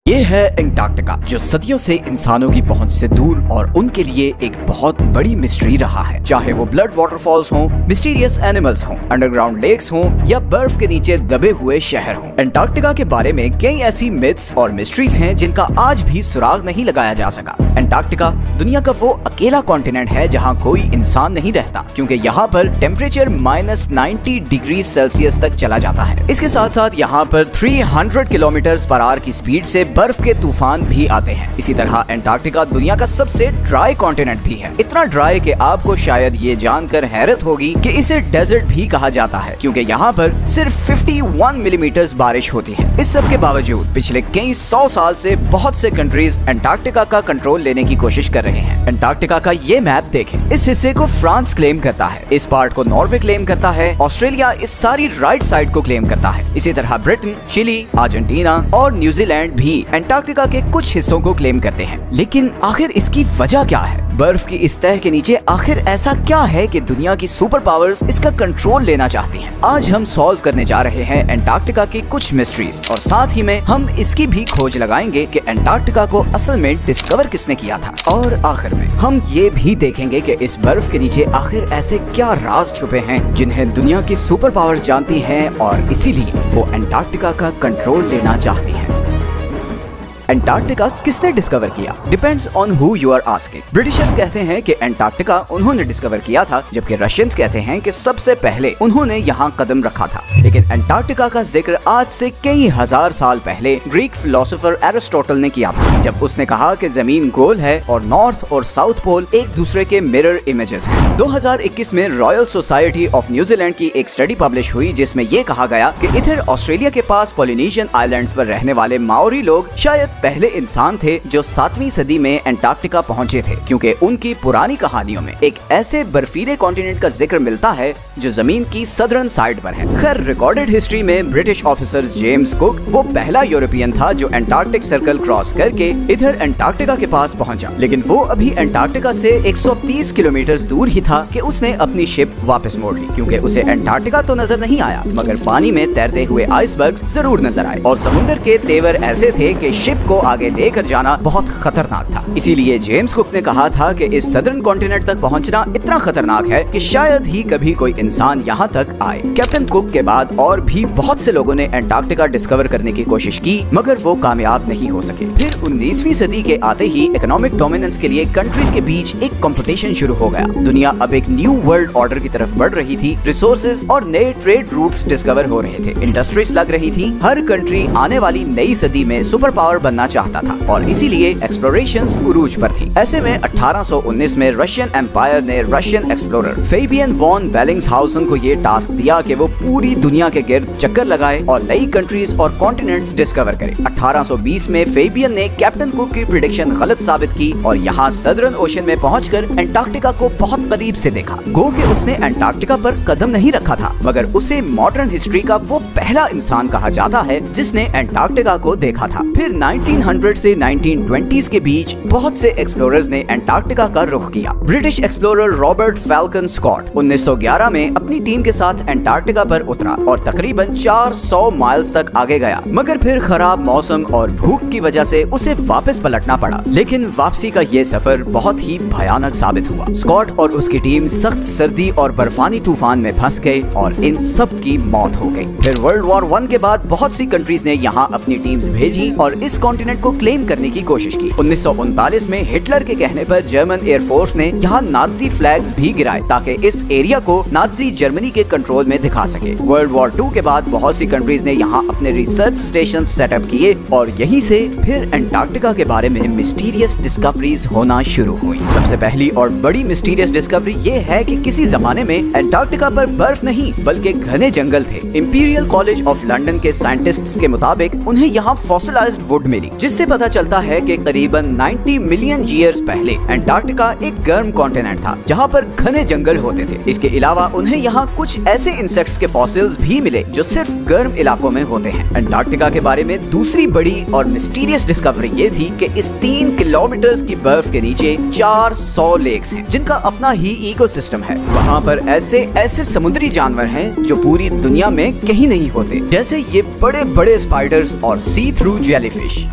یہ ہے انٹارکٹیکا جو صدیوں سے انسانوں کی پہنچ سے دور اور ان کے لیے ایک بہت بڑی مسٹری رہا ہے. چاہے وہ بلڈ واٹر فالز ہوں، مسٹیریس اینیملز ہوں، انڈر گراؤنڈ لیکس ہوں یا برف کے نیچے دبے ہوئے شہر ہوں. انٹارکٹیکا کے بارے میں کئی ایسی میتھس اور مسٹریز ہیں جن کا آج بھی سراغ نہیں لگایا جا سکا. انٹارکٹیکا دنیا کا وہ اکیلا کانٹیننٹ ہے جہاں کوئی انسان نہیں رہتا، کیونکہ یہاں پر ٹیمپریچر -90 ڈگری سیلسیس تک چلا جاتا ہے. اس کے ساتھ ساتھ یہاں پر 300 کلومیٹر پر آور کی سپیڈ سے برف کے طوفان بھی آتے ہیں. اسی طرح انٹارکٹیکا دنیا کا سب سے ڈرائی کانٹیننٹ بھی ہے. اتنا ڈرائی کہ آپ کو شاید یہ جان کر حیرت ہوگی کہ اسے ڈیزرٹ بھی کہا جاتا ہے، کیونکہ یہاں پر صرف 51 ملی میٹر بارش ہوتی ہے. اس سب کے باوجود پچھلے کئی 100 سال سے بہت سے کنٹریز انٹارکٹیکا کا کنٹرول لینے کی کوشش کر رہے ہیں. انٹارکٹیکا کا یہ میپ دیکھیں. اس حصے کو فرانس کلیم کرتا ہے، اس پارٹ کو ناروے کلیم کرتا ہے، آسٹریلیا اس ساری رائٹ سائڈ کو کلیم کرتا ہے. اسی طرح برٹن، چلی، ارجنٹینا اور نیوزی لینڈ بھی انٹارکٹیکا کے کچھ حصوں کو کلیم کرتے ہیں. لیکن آخر اس کی وجہ کیا ہے؟ برف کی اس تہہ کے نیچے آخر ایسا کیا ہے کہ دنیا کی سپر پاورز اس کا کنٹرول لینا چاہتی ہیں؟ آج ہم سالو کرنے جا رہے ہیں انٹارکٹیکا کی کچھ مسٹریز، اور ساتھ ہی میں ہم اس کی بھی کھوج لگائیں گے کہ انٹارکٹیکا کو اصل میں ڈسکور کس نے کیا تھا. اور آخر میں ہم یہ بھی دیکھیں گے کہ اس برف کے نیچے آخر ایسے کیا راز چھپے ہیں جنہیں دنیا کی سپر پاورز جانتی ہیں اور اسی لیے وہ انٹارکٹیکا کا کنٹرول لینا چاہتی ہیں. انٹارکٹیکا کس نے ڈسکور کیا؟ Depends on who you are asking. Britishers کہتے ہیں کہ انٹارکٹیکا انہوں نے ڈسکور کیا تھا، جبکہ رشینز کہتے ہیں کہ سب سے پہلے انہوں نے یہاں قدم رکھا تھا. لیکن انٹارکٹیکا کا ذکر آج سے کئی ہزار سال پہلے گریک فلسفر ایرسٹوٹل نے کیا تھا، جب اس نے کہا کہ زمین گول ہے اور نارتھ اور ساؤتھ پول ایک دوسرے کے مرر امیجز ہیں. 2021 میں Royal society of New Zealand کی ایک اسٹڈی پبلش ہوئی جس میں یہ کہا گیا کہ ادھر آسٹریلیا کے پاس پولینیشین آئیلینڈز پر رہنے والے ماوری لوگ شاید پہلے انسان تھے جو 7ویں صدی میں انٹارکٹیکا پہنچے تھے، کیونکہ ان کی پرانی کہانیوں میں ایک ایسے برفیلے کانٹیننٹ کا ذکر ملتا ہے جو زمین کی سدرن سائڈ پر ہے. خیر، ریکارڈڈ ہسٹری میں برٹش آفیسر جیمز کک وہ پہلا یورپین تھا جو انٹارکٹک سرکل کراس کر کے ادھر انٹارکٹیکا کے پاس پہنچا. لیکن وہ ابھی انٹارکٹیکا سے 130 کلومیٹر دور ہی تھا کہ اس نے اپنی شپ واپس موڑ لی، کیونکہ اسے انٹارکٹیکا تو نظر نہیں آیا مگر پانی میں تیرتے ہوئے آئس برگز ضرور نظر آئے، اور سمندر کے تیور ایسے تھے کہ شپ کو آگے لے کر جانا بہت خطرناک تھا. اسی لیے جیمز کک نے کہا تھا کہ اس سدرن کانٹیننٹ تک پہنچنا اتنا خطرناک ہے کہ شاید ہی کبھی کوئی انسان یہاں تک آئے. کیپٹن کک کے بعد اور بھی بہت سے لوگوں نے انٹارکٹیکا ڈسکور کرنے کی کوشش کی مگر وہ کامیاب نہیں ہو سکے. پھر 19ویں صدی کے آتے ہی اکنامک ڈومیننس کے لیے کنٹریز کے بیچ ایک کمپٹیشن شروع ہو گیا. دنیا اب ایک نیو ورلڈ آرڈر کی طرف بڑھ رہی تھی. ریسورسز اور نئے ٹریڈ روٹس ڈسکور ہو رہے تھے، انڈسٹریز لگ رہی تھی. ہر کنٹری آنے والی نئی صدی میں سپر پاور بننا چاہتا تھا اور اسی لیے ایکسپلوریشنز عروج پر تھی. ایسے میں 1819 میں رشین امپائر نے رشین ایکسپلورر فیبین وان بیلنگزہاؤزن کو یہ ٹاسک دیا کہ وہ پوری دنیا کے گرد چکر لگائے اور نئی کنٹریز اور کانٹیننٹس ڈسکور کرے. 1820 میں فیبین نے کیپٹن کک کی پریڈکشن غلط ثابت کی اور یہاں سدرن اوشن میں پہنچ کر انٹارکٹیکا کو بہت قریب سے دیکھا. گو کہ اس نے انٹارکٹیکا پر قدم نہیں رکھا تھا مگر اسے ماڈرن ہسٹری کا وہ پہلا انسان کہا جاتا ہے جس نے انٹارکٹیکا کو دیکھا تھا. پھر 1900 سے 1920s کے بیچ بہت سے ایکسپلوررز نے انٹارکٹیکا کا رخ کیا. British explorer Robert falcon Scott 1911 میں اپنی ٹیم کے ساتھ انٹارکٹیکا پر اترا اور تقریباً 400 مائلز تک آگے گیا مگر پھر خراب موسم اور بھوک کی وجہ سے اسے واپس پلٹنا پڑا. لیکن واپسی کا یہ سفر بہت ہی بھیانک ثابت ہوا. اسکاٹ اور اس کی ٹیم سخت سردی اور برفانی طوفان میں پھنس گئے اور ان سب کی موت ہو گئی. پھر ورلڈ وار 1 کے بعد بہت سی کنٹریز نے یہاں اپنی ٹیمز بھیجی اور اس کانٹیننٹ کو کلیم کرنے کی کوشش کی. 1939 میں ہٹلر کے کہنے پر جرمن ایئر فورس نے یہاں نازی فلیگز بھی گرائے تاکہ اس ایریا کو نازی جرمنی کے کنٹرول میں دکھا سکے. ورلڈ وار 2 کے بعد بہت سی کنٹریز نے یہاں اپنے ریسرچ سٹیشن سیٹ اپ کیے اور یہیں سے پھر انٹارکٹیکا کے بارے میں مسٹیریس ڈسکوریز ہونا شروع ہوئی. سب سے پہلی اور بڑی مسٹیریس ڈسکوری یہ ہے کہ کسی زمانے میں انٹارکٹیکا پر برف نہیں بلکہ گھنے جنگل تھے. امپیریل کالج آف لنڈن کے سائنٹسٹس کے مطابق انہیں یہاں فوسلائزڈ ووڈ ملی جس سے پتہ چلتا ہے کہ قریباً 90 ملین ایئرز پہلے انٹارکٹیکا ایک گرم کانٹیننٹ تھا جہاں پر گھنے جنگل ہوتے تھے. اس کے علاوہ انہیں یہاں کچھ ایسے انسیکٹس کے فاسلز بھی ملے جو صرف گرم علاقوں میں ہوتے ہیں. انٹارکٹیکا کے بارے میں دوسری بڑی اور مسٹیریس ڈسکوری یہ تھی کہ اس 3 کلومیٹرز کی برف کے نیچے 400 لیکس ہیں جن کا اپنا ہی ایکو سسٹم ہے. وہاں پر ایسے سمندری جانور ہیں جو پوری دنیا میں کہیں نہیں ہوتے، جیسے یہ بڑے بڑے اسپائڈرز اور سی تھرو جیلی فش.